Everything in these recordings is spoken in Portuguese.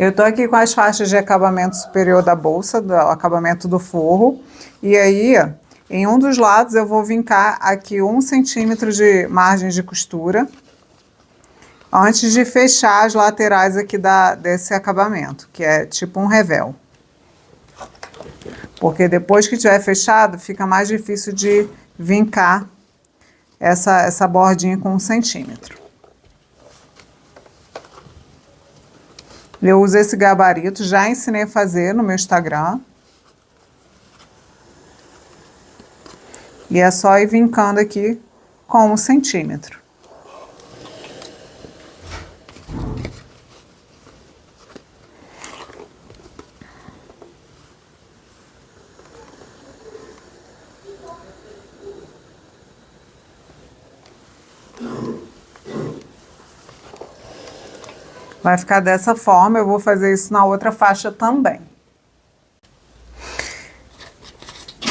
Eu tô aqui com as faixas de acabamento superior da bolsa, do acabamento do forro. E aí, em um dos lados eu vou vincar aqui 1 centímetro de margem de costura, antes de fechar as laterais aqui desse acabamento, que é tipo um revel. Porque depois que tiver fechado, fica mais difícil de vincar essa bordinha com 1 centímetro. Eu uso esse gabarito, já ensinei a fazer no meu Instagram. E é só ir vincando aqui com 1 centímetro. Vai ficar dessa forma, eu vou fazer isso na outra faixa também.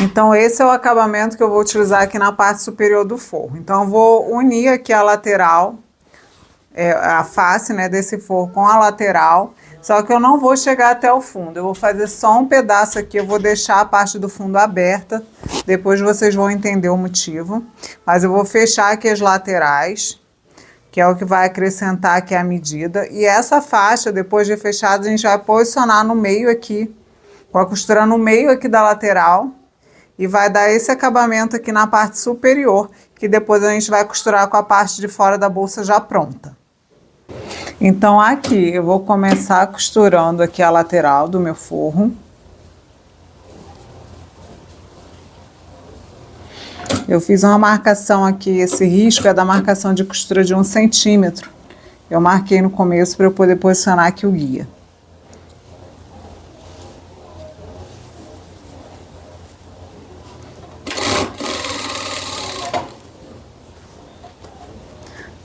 Então, esse é o acabamento que eu vou utilizar aqui na parte superior do forro. Então, eu vou unir aqui a lateral, a face, né, desse forro com a lateral, só que eu não vou chegar até o fundo. Eu vou fazer só um pedaço aqui, eu vou deixar a parte do fundo aberta, depois vocês vão entender o motivo. Mas eu vou fechar aqui as laterais, que é o que vai acrescentar aqui a medida. E essa faixa, depois de fechada, a gente vai posicionar no meio aqui, com a costura no meio aqui da lateral, e vai dar esse acabamento aqui na parte superior, que depois a gente vai costurar com a parte de fora da bolsa já pronta. Então aqui, eu vou começar costurando aqui a lateral do meu forro. Eu fiz uma marcação aqui, esse risco é da marcação de costura de 1 centímetro. Eu marquei no começo para eu poder posicionar aqui o guia.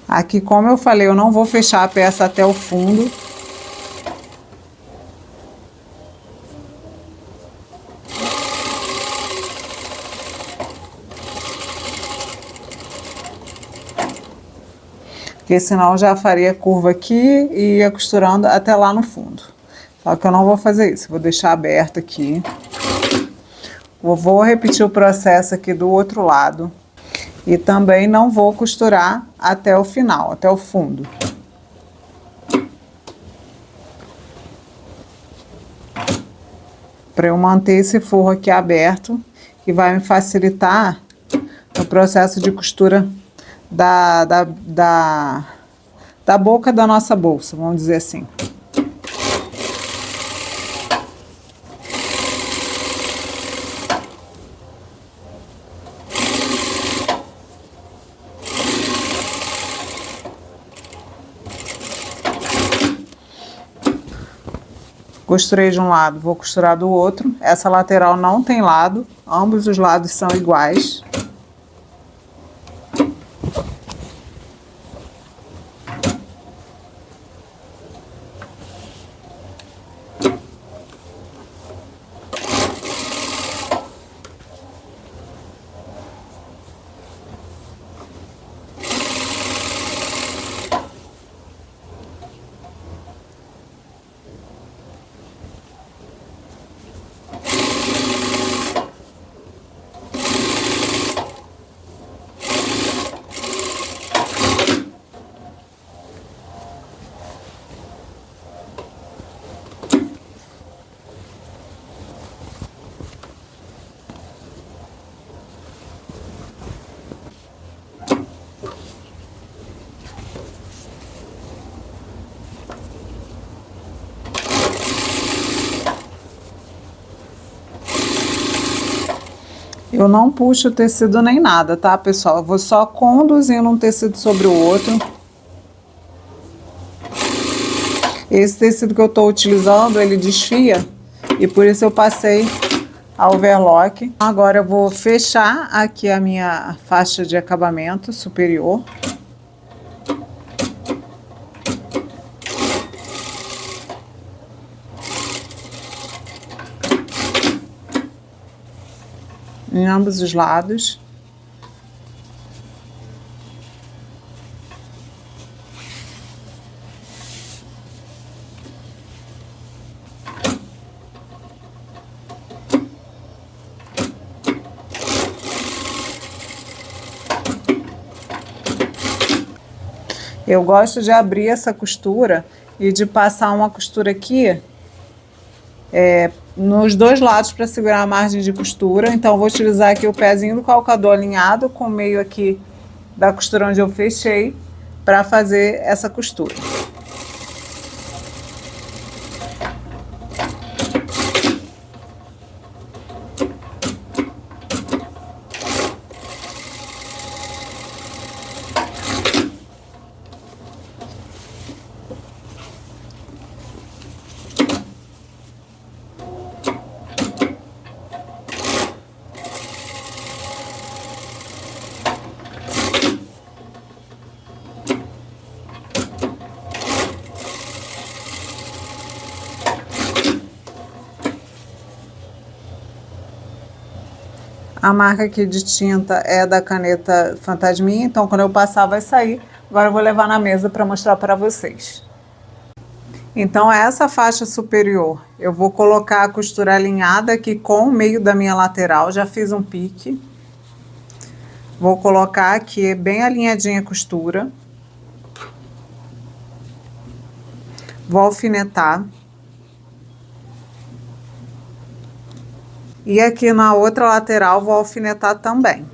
Aqui, como eu falei, eu não vou fechar a peça até o fundo. Porque senão eu já faria curva aqui e ia costurando até lá no fundo. Só que eu não vou fazer isso, vou deixar aberto aqui. Vou repetir o processo aqui do outro lado. E também não vou costurar até o final, até o fundo. Para eu manter esse forro aqui aberto, que vai me facilitar no processo de costura da boca da nossa bolsa, vamos dizer assim. Costurei de um lado, vou costurar do outro. Essa lateral não tem lado, ambos os lados são iguais. Eu não puxo o tecido nem nada, tá, pessoal? Eu vou só conduzindo um tecido sobre o outro. Esse tecido que eu tô utilizando, ele desfia, e por isso eu passei a overlock. Agora eu vou fechar aqui a minha faixa de acabamento superior. Em ambos os lados. Eu gosto de abrir essa costura e de passar uma costura aqui nos dois lados para segurar a margem de costura. Então eu vou utilizar aqui o pezinho do calcador alinhado com o meio aqui da costura onde eu fechei para fazer essa costura. A marca aqui de tinta é da caneta Fantasminha, então quando eu passar vai sair. Agora eu vou levar na mesa para mostrar para vocês. Então essa faixa superior, eu vou colocar a costura alinhada aqui com o meio da minha lateral, já fiz um pique. Vou colocar aqui bem alinhadinha a costura. Vou alfinetar. E aqui na outra lateral vou alfinetar também.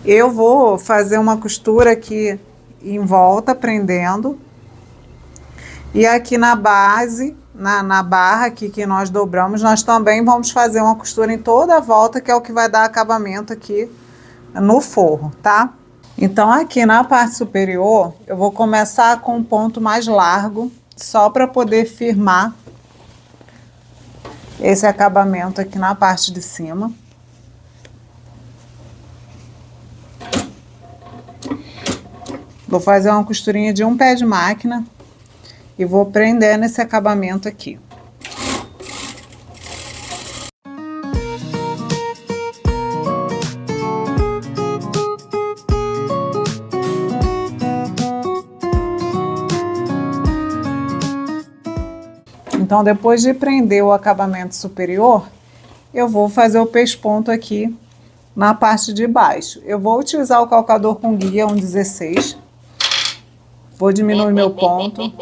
Eu vou fazer uma costura aqui em volta, prendendo. E aqui na base, na barra aqui que nós dobramos, nós também vamos fazer uma costura em toda a volta, que é o que vai dar acabamento aqui no forro, tá? Então aqui na parte superior, eu vou começar com um ponto mais largo, só para poder firmar esse acabamento aqui na parte de cima. Vou fazer uma costurinha de um pé de máquina e vou prender nesse acabamento aqui. Então, depois de prender o acabamento superior, eu vou fazer o pesponto aqui na parte de baixo. Eu vou utilizar o calcador com guia 1,16. Vou diminuir meu ponto.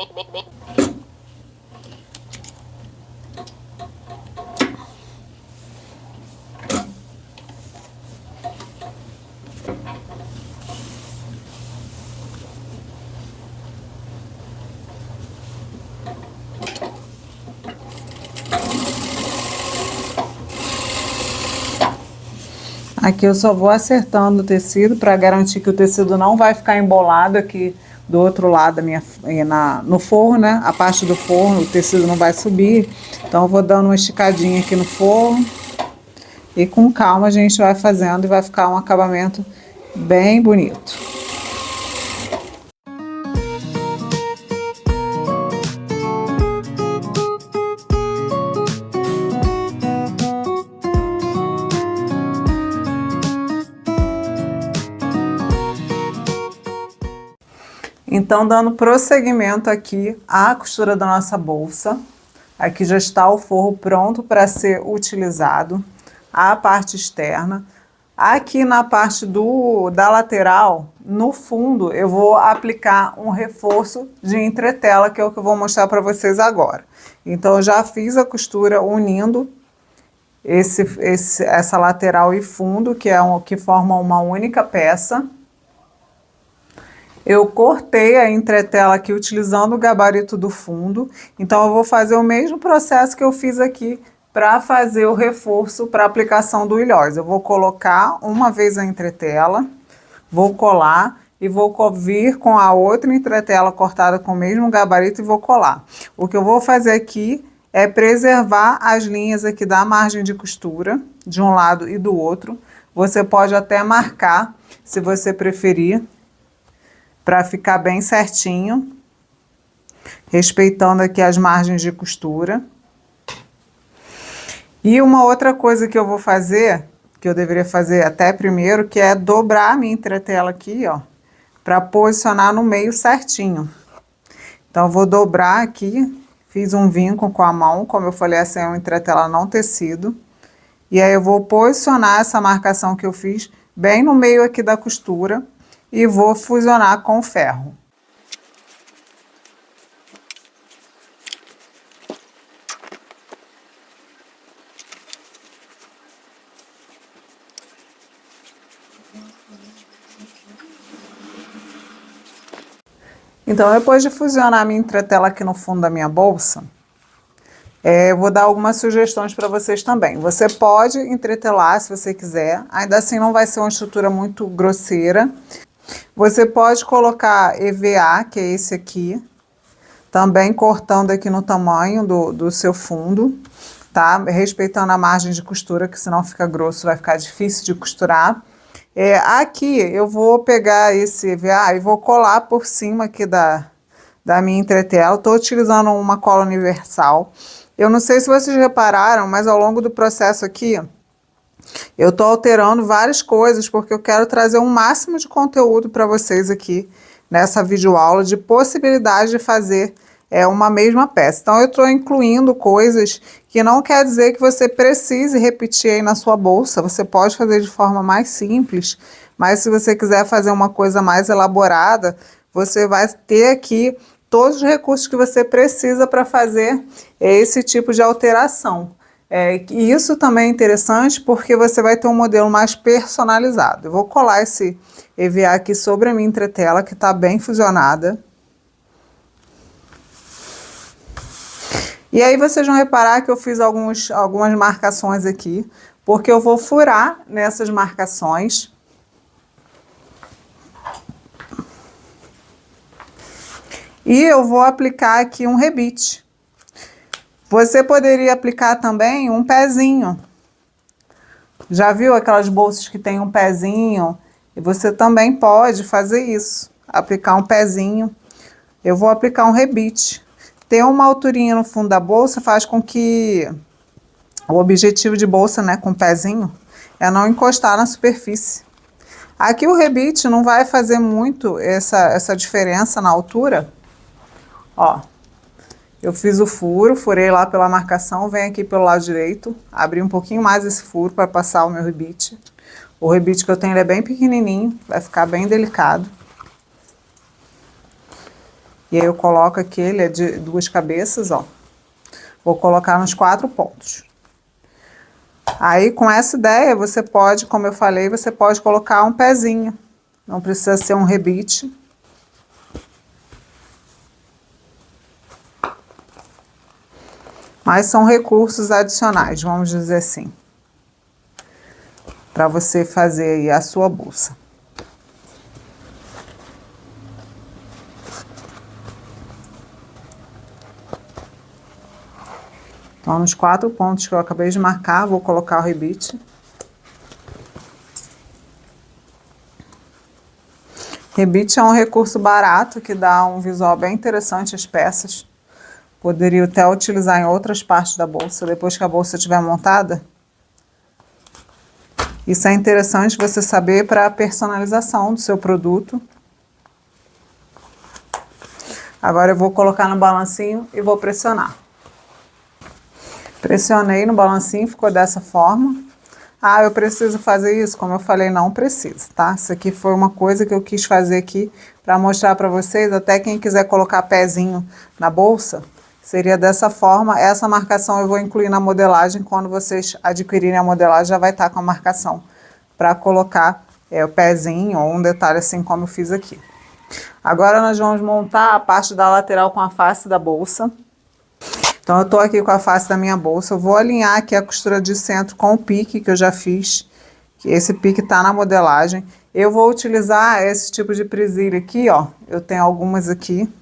Aqui eu só vou acertando o tecido para garantir que o tecido não vai ficar embolado aqui do outro lado no forro, né? A parte do forro, o tecido não vai subir. Então eu vou dando uma esticadinha aqui no forro. E com calma a gente vai fazendo e vai ficar um acabamento bem bonito. Então, dando prosseguimento aqui à costura da nossa bolsa. Aqui já está o forro pronto para ser utilizado. A parte externa. Aqui na parte da lateral, no fundo, eu vou aplicar um reforço de entretela, que é o que eu vou mostrar para vocês agora. Então, eu já fiz a costura unindo essa lateral e fundo, que formam uma única peça. Eu cortei a entretela aqui utilizando o gabarito do fundo. Então, eu vou fazer o mesmo processo que eu fiz aqui para fazer o reforço para aplicação do ilhós. Eu vou colocar uma vez a entretela, vou colar e vou vir com a outra entretela cortada com o mesmo gabarito e vou colar. O que eu vou fazer aqui é preservar as linhas aqui da margem de costura, de um lado e do outro. Você pode até marcar, se você preferir, para ficar bem certinho, respeitando aqui as margens de costura. E uma outra coisa que eu vou fazer, que eu deveria fazer até primeiro, que é dobrar a minha entretela aqui, ó, para posicionar no meio certinho. Então, eu vou dobrar aqui, fiz um vinco com a mão, como eu falei, essa é uma entretela não tecido. E aí eu vou posicionar essa marcação que eu fiz bem no meio aqui da costura e vou fusionar com o ferro. Então, depois de fusionar a minha entretela aqui no fundo da minha bolsa, eu vou dar algumas sugestões para vocês também. Você pode entretelar se você quiser, ainda assim não vai ser uma estrutura muito grosseira. Você pode colocar EVA, que é esse aqui, também cortando aqui no tamanho do seu fundo, tá? Respeitando a margem de costura, que senão fica grosso, vai ficar difícil de costurar. Aqui eu vou pegar esse EVA e vou colar por cima aqui da minha entretela. Estou utilizando uma cola universal. Eu não sei se vocês repararam, mas ao longo do processo aqui, eu estou alterando várias coisas, porque eu quero trazer um máximo de conteúdo para vocês aqui nessa videoaula, de possibilidade de fazer uma mesma peça. Então, eu estou incluindo coisas que não quer dizer que você precise repetir aí na sua bolsa. Você pode fazer de forma mais simples, mas se você quiser fazer uma coisa mais elaborada, você vai ter aqui todos os recursos que você precisa para fazer esse tipo de alteração. E isso também é interessante porque você vai ter um modelo mais personalizado. Eu vou colar esse EVA aqui sobre a minha entretela, que está bem fusionada. E aí vocês vão reparar que eu fiz algumas marcações aqui, porque eu vou furar nessas marcações. E eu vou aplicar aqui um rebite. Você poderia aplicar também um pezinho. Já viu aquelas bolsas que tem um pezinho? E você também pode fazer isso, aplicar um pezinho. Eu vou aplicar um rebite. Ter uma alturinha no fundo da bolsa faz com que o objetivo de bolsa, né, com o pezinho, é não encostar na superfície. Aqui o rebite não vai fazer muito essa diferença na altura. Ó, eu fiz o furo, furei lá pela marcação, venho aqui pelo lado direito, abri um pouquinho mais esse furo para passar o meu rebite. O rebite que eu tenho ele é bem pequenininho, vai ficar bem delicado. E aí eu coloco aqui, ele é de 2 cabeças, ó. Vou colocar nos 4 pontos. Aí, com essa ideia, você pode, como eu falei, você pode colocar um pezinho. Não precisa ser um rebite. Mas são recursos adicionais, vamos dizer assim, para você fazer aí a sua bolsa. Então, nos 4 pontos que eu acabei de marcar, vou colocar o rebite. Rebite é um recurso barato que dá um visual bem interessante às peças. Poderia até utilizar em outras partes da bolsa, depois que a bolsa estiver montada. Isso é interessante você saber para a personalização do seu produto. Agora eu vou colocar no balancinho e vou pressionar. Pressionei no balancinho, ficou dessa forma. Ah, eu preciso fazer isso? Como eu falei, não precisa, tá? Isso aqui foi uma coisa que eu quis fazer aqui para mostrar para vocês. Até quem quiser colocar pezinho na bolsa, seria dessa forma. Essa marcação eu vou incluir na modelagem. Quando vocês adquirirem a modelagem, já vai estar com a marcação para colocar o pezinho ou um detalhe assim como eu fiz aqui. Agora nós vamos montar a parte da lateral com a face da bolsa. Então, eu tô aqui com a face da minha bolsa, eu vou alinhar aqui a costura de centro com o pique que eu já fiz, que esse pique tá na modelagem. Eu vou utilizar esse tipo de presilha aqui, ó, eu tenho algumas aqui.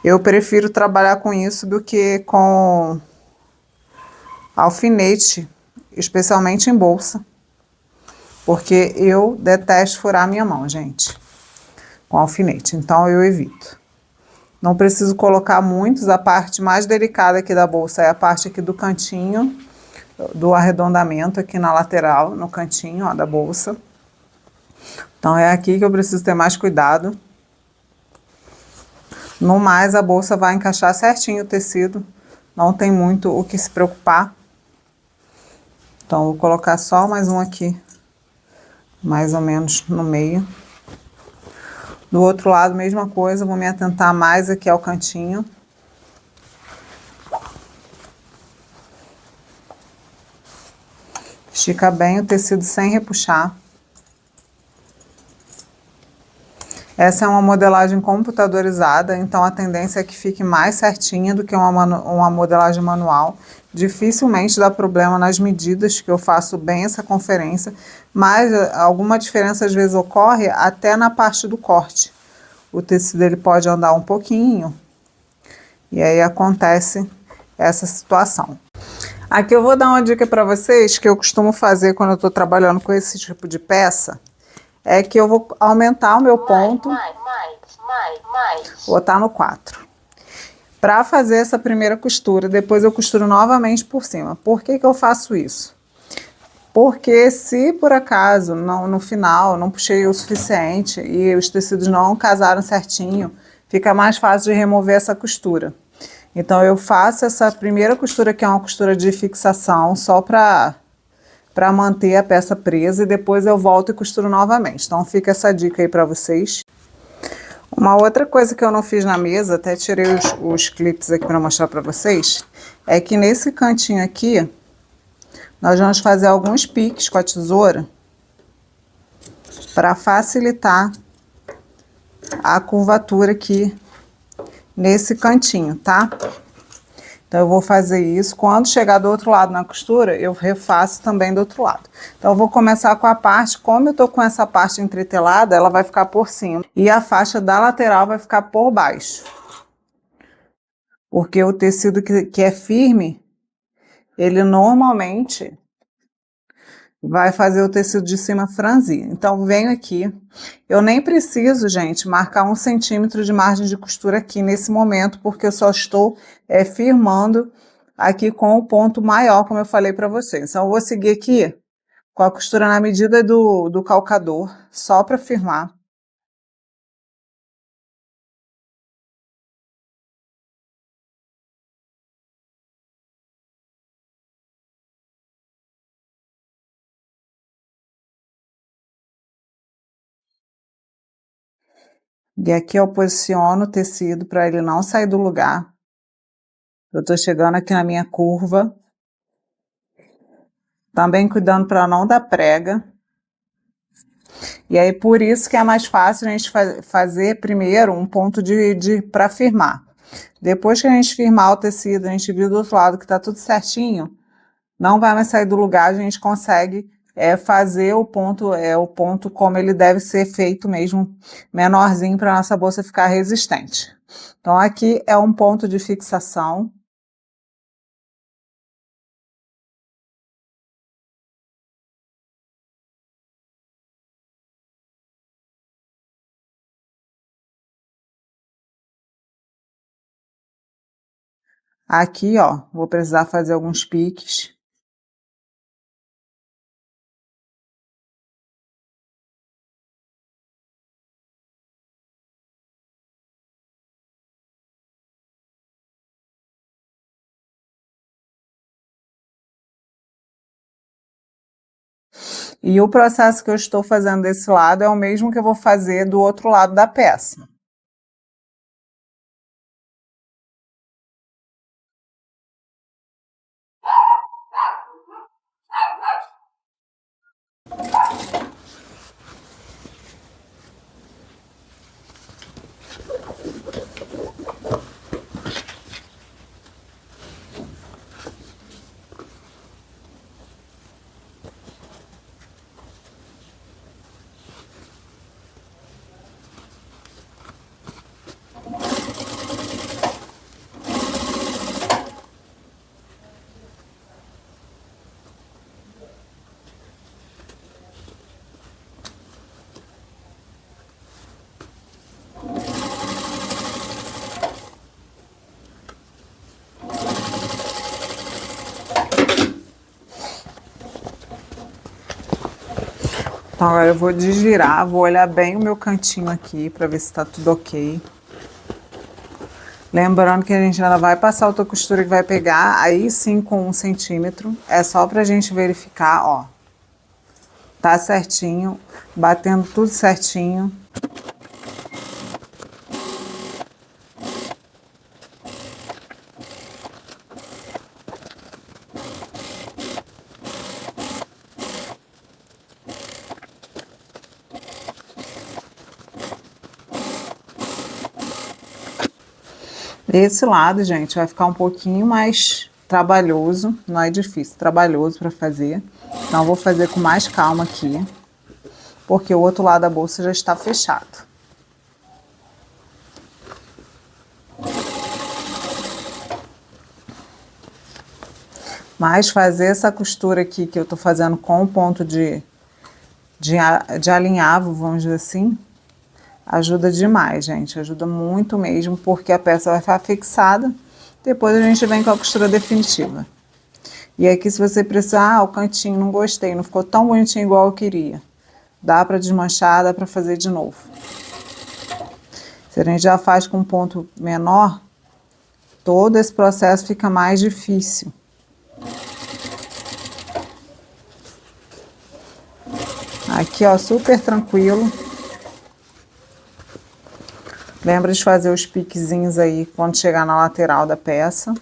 Eu prefiro trabalhar com isso do que com alfinete, especialmente em bolsa, porque eu detesto furar minha mão, gente, com alfinete, então eu evito. Não preciso colocar muitos, a parte mais delicada aqui da bolsa é a parte aqui do cantinho, do arredondamento aqui na lateral, no cantinho, ó, da bolsa. Então é aqui que eu preciso ter mais cuidado. No mais, a bolsa vai encaixar certinho o tecido, não tem muito o que se preocupar. Então vou colocar só mais um aqui mais ou menos no meio. Do outro lado, mesma coisa, vou me atentar mais aqui ao cantinho. Estica bem o tecido sem repuxar. Essa é uma modelagem computadorizada, então a tendência é que fique mais certinha do que uma modelagem manual. Dificilmente dá problema nas medidas, que eu faço bem essa conferência, mas alguma diferença às vezes ocorre até na parte do corte. O tecido ele pode andar um pouquinho e aí acontece essa situação. Aqui eu vou dar uma dica para vocês que eu costumo fazer quando eu estou trabalhando com esse tipo de peça. É que eu vou aumentar o meu ponto, botar no 4. Para fazer essa primeira costura, depois eu costuro novamente por cima. Por que que eu faço isso? Porque se por acaso no final não puxei o suficiente e os tecidos não casaram certinho, fica mais fácil de remover essa costura. Então eu faço essa primeira costura, que é uma costura de fixação, só para manter a peça presa, e depois eu volto e costuro novamente. Então fica essa dica aí para vocês. Uma outra coisa que eu não fiz na mesa, até tirei os clipes aqui para mostrar para vocês, é que nesse cantinho aqui, nós vamos fazer alguns piques com a tesoura para facilitar a curvatura aqui nesse cantinho, tá? Então, eu vou fazer isso. Quando chegar do outro lado na costura, eu refaço também do outro lado. Então, eu vou começar com a parte, como eu tô com essa parte entretelada, ela vai ficar por cima. E a faixa da lateral vai ficar por baixo. Porque o tecido que é firme, ele normalmente vai fazer o tecido de cima franzir. Então, venho aqui. Eu nem preciso, gente, marcar 1 centímetro de margem de costura aqui nesse momento, porque eu só estou firmando aqui com o ponto maior, como eu falei para vocês. Então, eu vou seguir aqui com a costura na medida do calcador, só para firmar. E aqui eu posiciono o tecido para ele não sair do lugar. Eu tô chegando aqui na minha curva. Também cuidando para não dar prega. E aí, por isso que é mais fácil a gente fazer primeiro um ponto para firmar. Depois que a gente firmar o tecido, a gente viu do outro lado que tá tudo certinho, não vai mais sair do lugar, a gente consegue fazer o ponto como ele deve ser feito mesmo, menorzinho, para nossa bolsa ficar resistente. Então, aqui é um ponto de fixação. Aqui, ó, vou precisar fazer alguns piques. E o processo que eu estou fazendo desse lado é o mesmo que eu vou fazer do outro lado da peça. Então, agora eu vou desvirar, vou olhar bem o meu cantinho aqui para ver se tá tudo ok. Lembrando que a gente ainda vai passar outra costura que vai pegar, aí sim com 1 centímetro. É só pra gente verificar, ó. tá certinho, batendo tudo certinho. Esse lado, gente, vai ficar um pouquinho mais trabalhoso, não é difícil, trabalhoso para fazer. Então, eu vou fazer com mais calma aqui, porque o outro lado da bolsa já está fechado. Mas fazer essa costura aqui que eu tô fazendo com o ponto de alinhavo, vamos dizer assim, ajuda demais, gente. Ajuda muito mesmo, porque a peça vai ficar fixada. Depois a gente vem com a costura definitiva. E aqui, se você precisar, o cantinho não gostei, não ficou tão bonitinho igual eu queria. Dá para desmanchar, dá para fazer de novo. Se a gente já faz com um ponto menor, todo esse processo fica mais difícil. Aqui, ó, super tranquilo. Lembra de fazer os piquezinhos aí quando chegar na lateral da peça.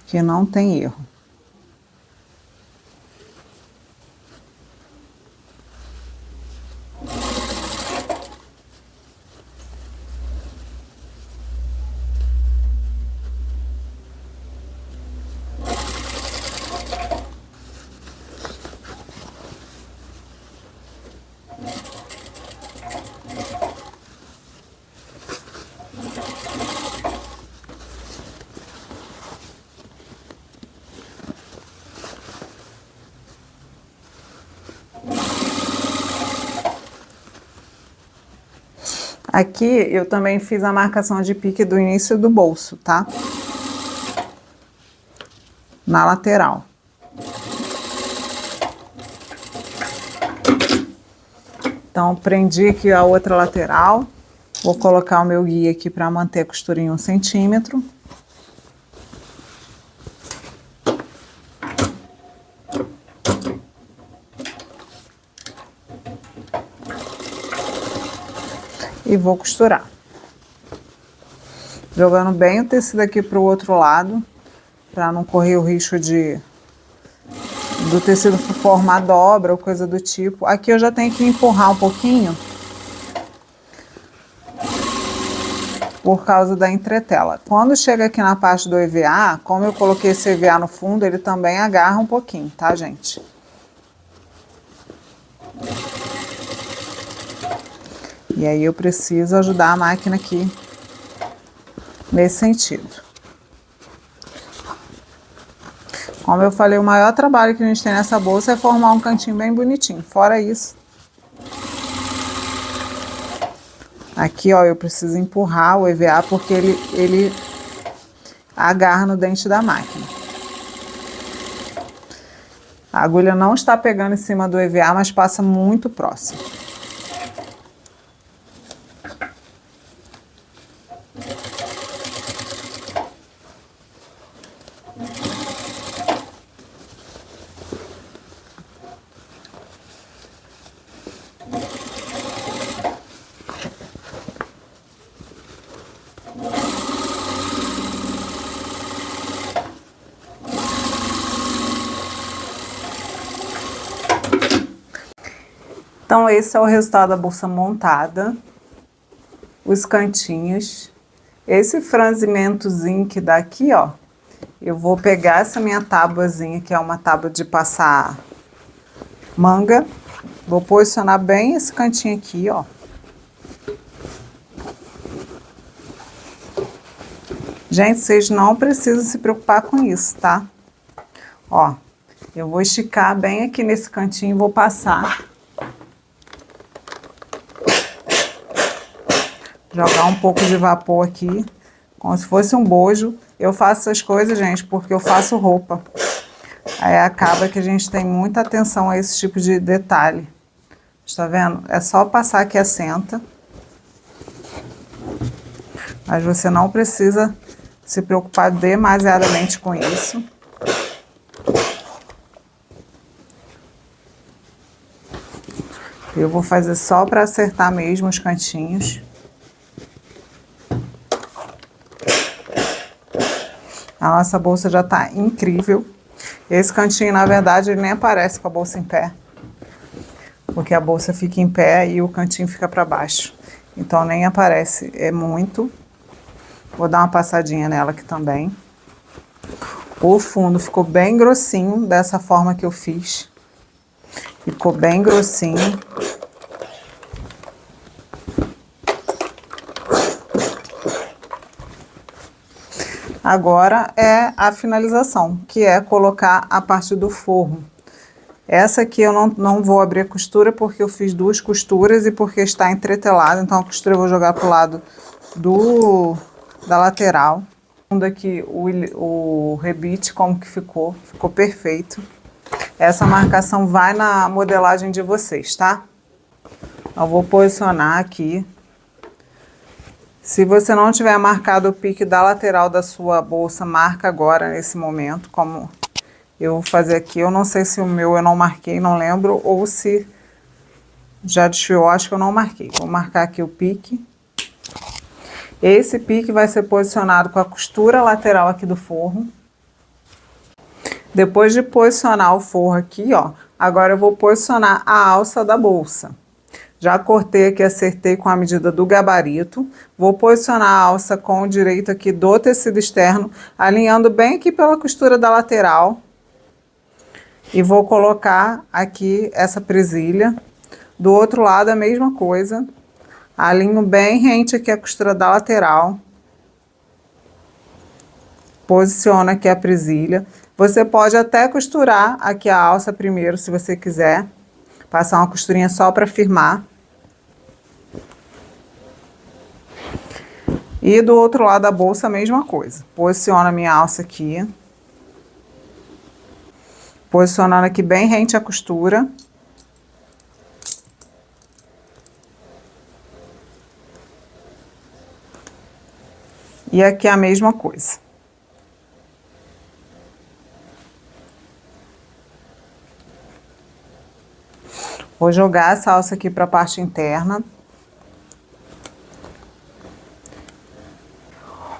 Que não tem erro. Aqui eu também fiz a marcação de pique do início do bolso, tá? Na lateral. Então, prendi aqui a outra lateral. Vou colocar o meu guia aqui para manter a costura em 1 centímetro. E vou costurar. Jogando bem o tecido aqui para o outro lado, para não correr o risco do tecido formar dobra ou coisa do tipo. Aqui eu já tenho que empurrar um pouquinho por causa da entretela. Quando chega aqui na parte do EVA, como eu coloquei esse EVA no fundo, ele também agarra um pouquinho, tá, gente? E aí eu preciso ajudar a máquina aqui nesse sentido. Como eu falei, o maior trabalho que a gente tem nessa bolsa é formar um cantinho bem bonitinho. Fora isso, aqui, ó, eu preciso empurrar o EVA porque ele agarra no dente da máquina. A agulha não está pegando em cima do EVA, mas passa muito próximo. Então, esse é o resultado da bolsa montada. Os cantinhos. Esse franzimentozinho que dá aqui, ó. Eu vou pegar essa minha tábuazinha, que é uma tábua de passar manga. Vou posicionar bem esse cantinho aqui, ó. Gente, vocês não precisam se preocupar com isso, tá? Ó, eu vou esticar bem aqui nesse cantinho e vou passar. Jogar um pouco de vapor aqui, como se fosse um bojo. Eu faço essas coisas, gente, porque eu faço roupa. Aí acaba que a gente tem muita atenção a esse tipo de detalhe. Está vendo? É só passar que assenta. Mas você não precisa se preocupar demasiadamente com isso. Eu vou fazer só para acertar mesmo os cantinhos. A nossa bolsa já tá incrível. Esse cantinho, na verdade, ele nem aparece com a bolsa em pé. Porque a bolsa fica em pé e o cantinho fica para baixo. Então nem aparece, é muito. Vou dar uma passadinha nela aqui também. O fundo ficou bem grossinho, dessa forma que eu fiz. Ficou bem grossinho. Agora é a finalização, que é colocar a parte do forro. Essa aqui eu não vou abrir a costura porque eu fiz 2 costuras e porque está entretelada, então a costura eu vou jogar pro lado da lateral. Aqui o rebite como que ficou perfeito. Essa marcação vai na modelagem de vocês, tá? Eu vou posicionar aqui. Se você não tiver marcado o pique da lateral da sua bolsa, marca agora nesse momento, como eu vou fazer aqui. Eu não sei se o meu eu não marquei, não lembro, ou se já desfiou, acho que eu não marquei. Vou marcar aqui o pique. Esse pique vai ser posicionado com a costura lateral aqui do forro. Depois de posicionar o forro aqui, ó, agora eu vou posicionar a alça da bolsa. Já cortei aqui, acertei com a medida do gabarito. Vou posicionar a alça com o direito aqui do tecido externo, alinhando bem aqui pela costura da lateral. E vou colocar aqui essa presilha. Do outro lado a mesma coisa. Alinho bem rente aqui a costura da lateral. Posiciono aqui a presilha. Você pode até costurar aqui a alça primeiro, se você quiser. Passar uma costurinha só para firmar. E do outro lado da bolsa a mesma coisa. Posiciono a minha alça aqui. Posicionando aqui bem rente à costura. E aqui a mesma coisa. Vou jogar essa alça aqui para a parte interna.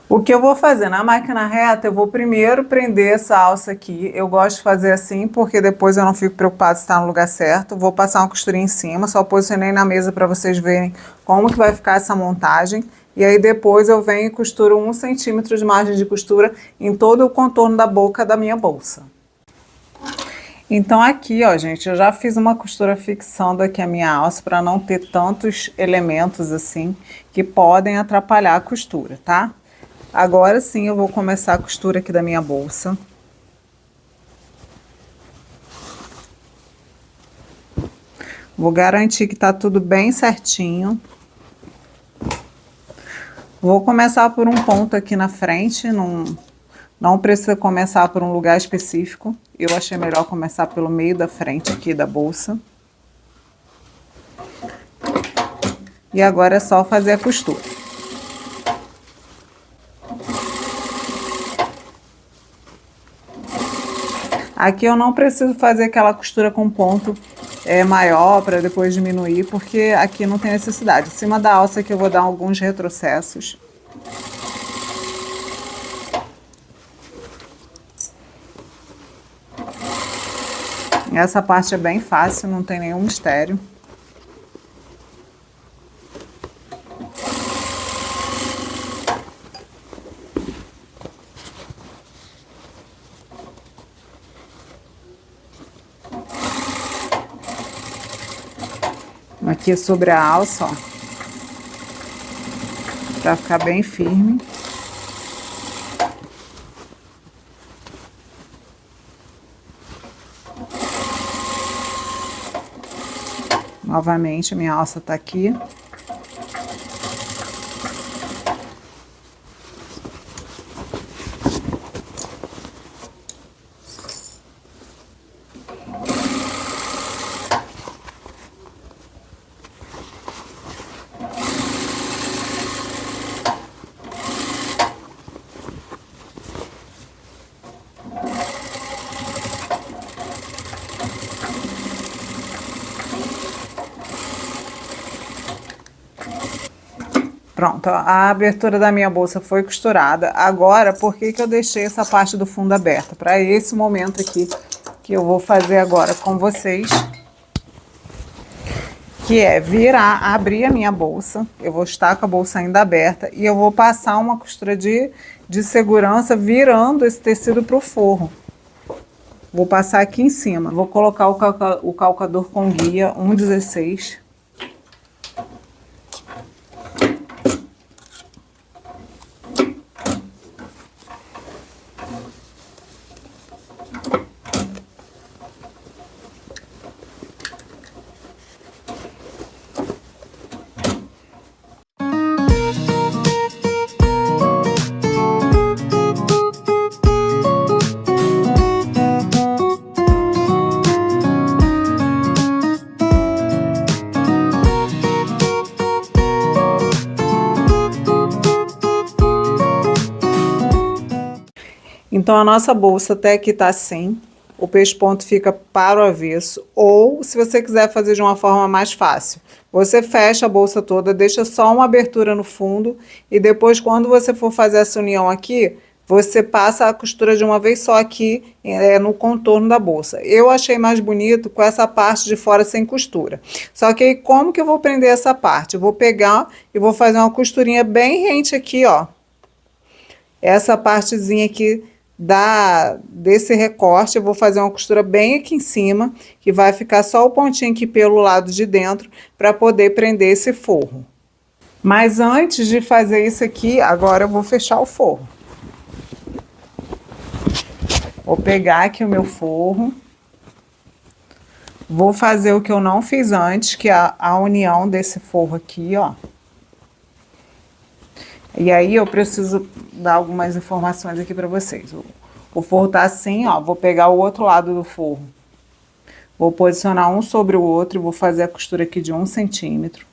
O que eu vou fazer na máquina reta, eu vou primeiro prender essa alça aqui. Eu gosto de fazer assim, porque depois eu não fico preocupada se está no lugar certo. Vou passar uma costurinha em cima, só posicionei na mesa para vocês verem como que vai ficar essa montagem. E aí depois eu venho e costuro 1 centímetro de margem de costura em todo o contorno da boca da minha bolsa. Então aqui, ó, gente, eu já fiz uma costura fixando aqui a minha alça para não ter tantos elementos assim que podem atrapalhar a costura, tá? Agora sim eu vou começar a costura aqui da minha bolsa. Vou garantir que tá tudo bem certinho. Vou começar por um ponto aqui na frente, não precisa começar por um lugar específico. Eu achei melhor começar pelo meio da frente aqui da bolsa. E agora é só fazer a costura. Aqui eu não preciso fazer aquela costura com ponto maior para depois diminuir, porque aqui não tem necessidade. Em cima da alça aqui eu vou dar alguns retrocessos. Essa parte é bem fácil, não tem nenhum mistério. Aqui sobre a alça, ó, pra ficar bem firme. Novamente, minha alça tá aqui. Pronto, a abertura da minha bolsa foi costurada. Agora, por que que eu deixei essa parte do fundo aberta? Para esse momento aqui que eu vou fazer agora com vocês, que é virar, abrir a minha bolsa. Eu vou estar com a bolsa ainda aberta e eu vou passar uma costura de segurança virando esse tecido para o forro. Vou passar aqui em cima. Vou colocar o calcador com guia 1,16. Então, a nossa bolsa até aqui tá assim, o pesponto fica para o avesso, ou se você quiser fazer de uma forma mais fácil, você fecha a bolsa toda, deixa só uma abertura no fundo, e depois quando você for fazer essa união aqui, você passa a costura de uma vez só aqui no contorno da bolsa. Eu achei mais bonito com essa parte de fora sem costura. Só que aí como que eu vou prender essa parte? Eu vou pegar e vou fazer uma costurinha bem rente aqui, ó. Essa partezinha aqui desse recorte, eu vou fazer uma costura bem aqui em cima, que vai ficar só o pontinho aqui pelo lado de dentro, para poder prender esse forro. Mas antes de fazer isso aqui, agora eu vou fechar o forro. Vou pegar aqui o meu forro. Vou fazer o que eu não fiz antes, que é a união desse forro aqui, ó. E aí eu preciso dar algumas informações aqui para vocês. O forro tá assim, ó, vou pegar o outro lado do forro. Vou posicionar um sobre o outro e vou fazer a costura aqui de 1 centímetro.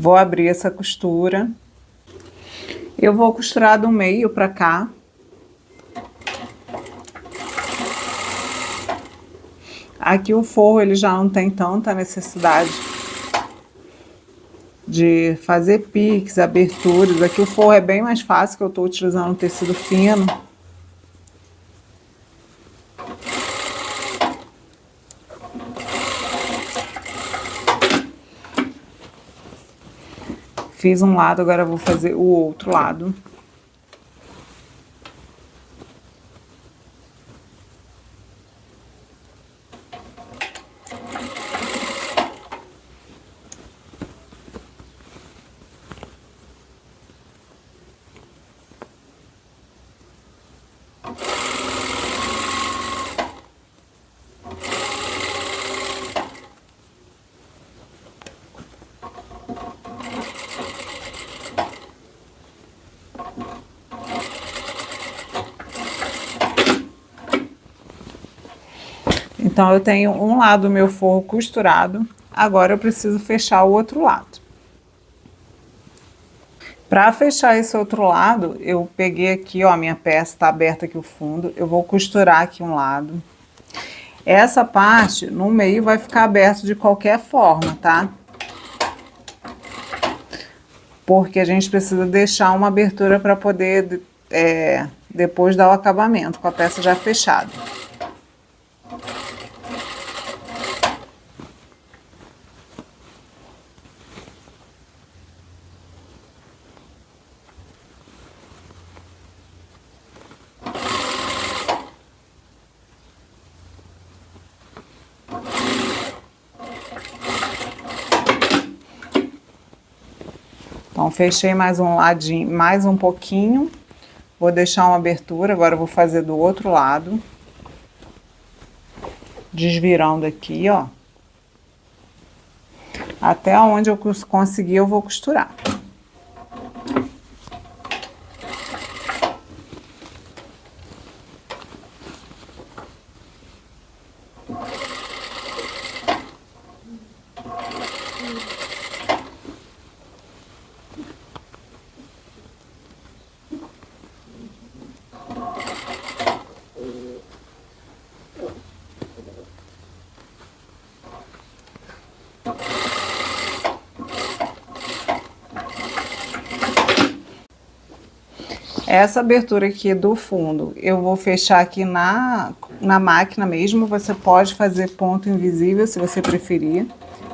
Vou abrir essa costura. Eu vou costurar do meio para cá. Aqui o forro ele já não tem tanta necessidade de fazer piques, aberturas. Aqui o forro é bem mais fácil, que eu estou utilizando um tecido fino. Fiz um lado, agora eu vou fazer o outro lado. Então, eu tenho um lado do meu forro costurado, agora eu preciso fechar o outro lado. Para fechar esse outro lado, eu peguei aqui, ó, minha peça tá aberta aqui o fundo, eu vou costurar aqui um lado. Essa parte, no meio, vai ficar aberto de qualquer forma, tá? Porque a gente precisa deixar uma abertura para poder, depois dar o acabamento, com a peça já fechada. Então, fechei mais um ladinho, mais um pouquinho. Vou deixar uma abertura, agora eu vou fazer do outro lado. Desvirando aqui, ó. Até onde eu conseguir, eu vou costurar. Essa abertura aqui do fundo, eu vou fechar aqui na máquina mesmo. Você pode fazer ponto invisível se você preferir.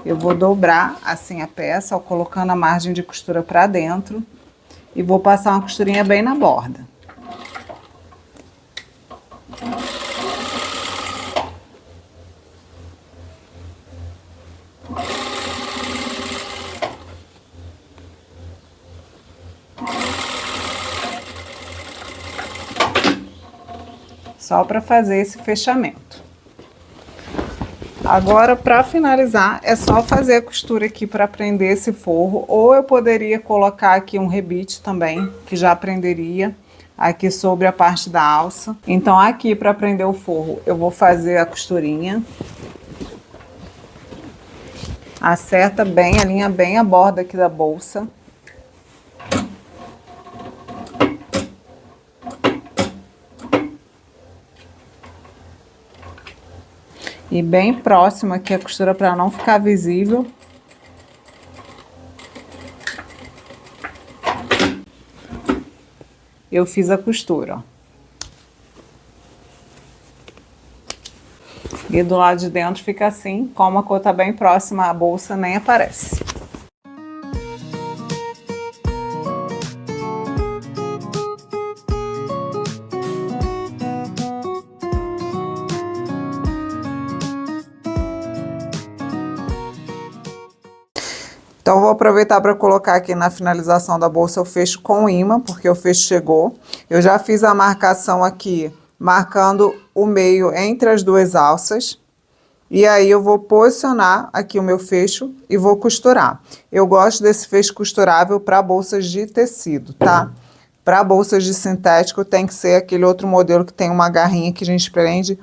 Eu vou dobrar assim a peça, ó, colocando a margem de costura para dentro. E vou passar uma costurinha bem na borda. Só para fazer esse fechamento. Agora, para finalizar, é só fazer a costura aqui para prender esse forro, ou eu poderia colocar aqui um rebite também, que já prenderia aqui sobre a parte da alça. Então, aqui para prender o forro, eu vou fazer a costurinha. Acerta bem, alinha bem a borda aqui da bolsa. E bem próximo aqui a costura para não ficar visível. Eu fiz a costura, ó. E do lado de dentro fica assim, como a cor tá bem próxima à bolsa, nem aparece. Então, eu vou aproveitar para colocar aqui na finalização da bolsa o fecho com imã, porque o fecho chegou. Eu já fiz a marcação aqui, marcando o meio entre as duas alças. E aí, eu vou posicionar aqui o meu fecho e vou costurar. Eu gosto desse fecho costurável para bolsas de tecido, tá? Para bolsas de sintético, tem que ser aquele outro modelo que tem uma garrinha que a gente prende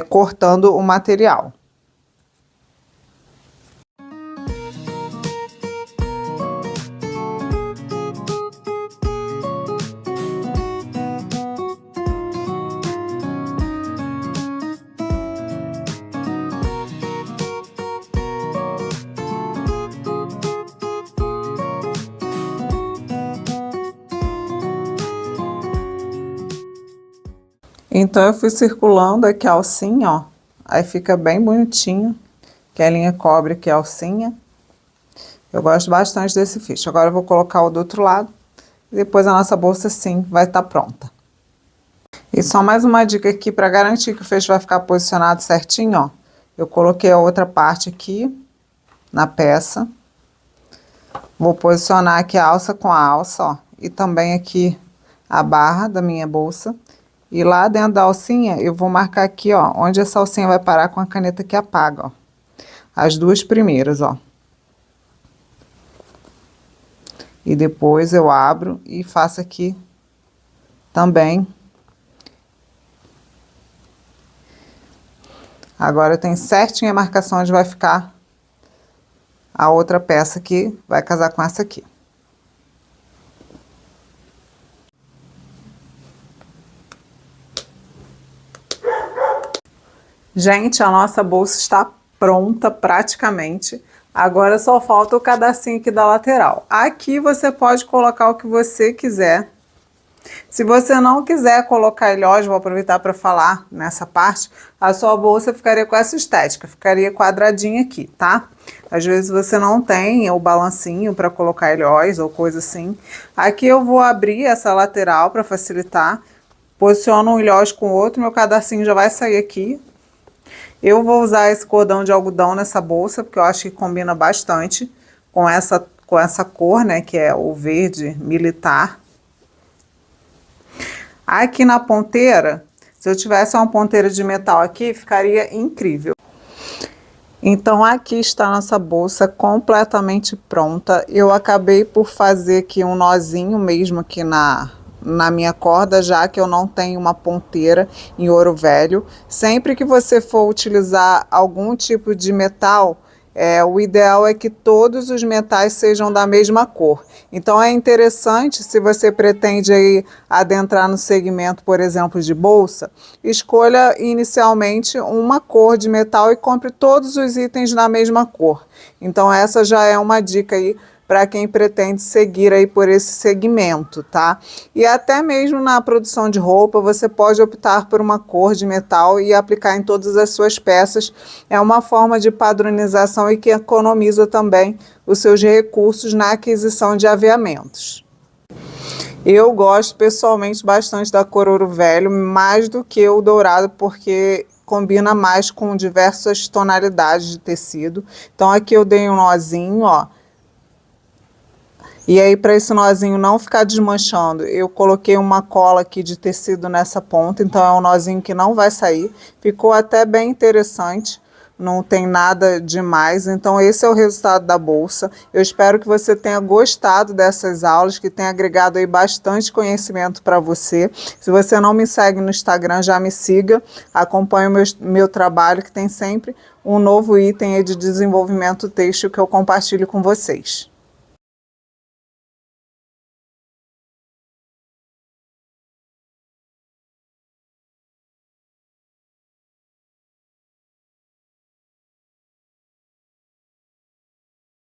cortando o material. Então, eu fui circulando aqui a alcinha, ó. Aí fica bem bonitinho, que a linha cobre aqui a alcinha. Eu gosto bastante desse fecho. Agora eu vou colocar o do outro lado. E depois a nossa bolsa, sim, vai estar pronta. E só mais uma dica aqui, para garantir que o fecho vai ficar posicionado certinho, ó. Eu coloquei a outra parte aqui, na peça. Vou posicionar aqui a alça com a alça, ó. E também aqui a barra da minha bolsa. E lá dentro da alcinha, eu vou marcar aqui, ó, onde essa alcinha vai parar com a caneta que apaga, ó. As duas primeiras, ó. E depois eu abro e faço aqui também. Agora eu tenho certinho a marcação onde vai ficar a outra peça que vai casar com essa aqui. Gente, a nossa bolsa está pronta praticamente. Agora só falta o cadarcinho aqui da lateral. Aqui você pode colocar o que você quiser. Se você não quiser colocar ilhós, vou aproveitar para falar nessa parte, a sua bolsa ficaria com essa estética, ficaria quadradinha aqui, tá? Às vezes você não tem o balancinho para colocar ilhós ou coisa assim. Aqui eu vou abrir essa lateral para facilitar. Posiciono um ilhós com o outro, meu cadarcinho já vai sair aqui. Eu vou usar esse cordão de algodão nessa bolsa, porque eu acho que combina bastante com essa cor, né, que é o verde militar. Aqui na ponteira, se eu tivesse uma ponteira de metal aqui, ficaria incrível. Então, aqui está a nossa bolsa completamente pronta. Eu acabei por fazer aqui um nozinho mesmo aqui na minha corda, já que eu não tenho uma ponteira em ouro velho. Sempre que você for utilizar algum tipo de metal, o ideal é que todos os metais sejam da mesma cor. Então é interessante, se você pretende aí adentrar no segmento, por exemplo, de bolsa, escolha inicialmente uma cor de metal e compre todos os itens na mesma cor. Então essa já é uma dica aí para quem pretende seguir aí por esse segmento, tá? E até mesmo na produção de roupa, você pode optar por uma cor de metal e aplicar em todas as suas peças. É uma forma de padronização e que economiza também os seus recursos na aquisição de aviamentos. Eu gosto pessoalmente bastante da cor ouro velho, mais do que o dourado, porque combina mais com diversas tonalidades de tecido. Então aqui eu dei um nozinho, ó. E aí, para esse nozinho não ficar desmanchando, eu coloquei uma cola aqui de tecido nessa ponta, então é um nozinho que não vai sair. Ficou até bem interessante, não tem nada demais. Então esse é o resultado da bolsa. Eu espero que você tenha gostado dessas aulas, que tenha agregado aí bastante conhecimento para você. Se você não me segue no Instagram, já me siga, acompanhe o meu trabalho, que tem sempre um novo item aí de desenvolvimento têxtil que eu compartilho com vocês.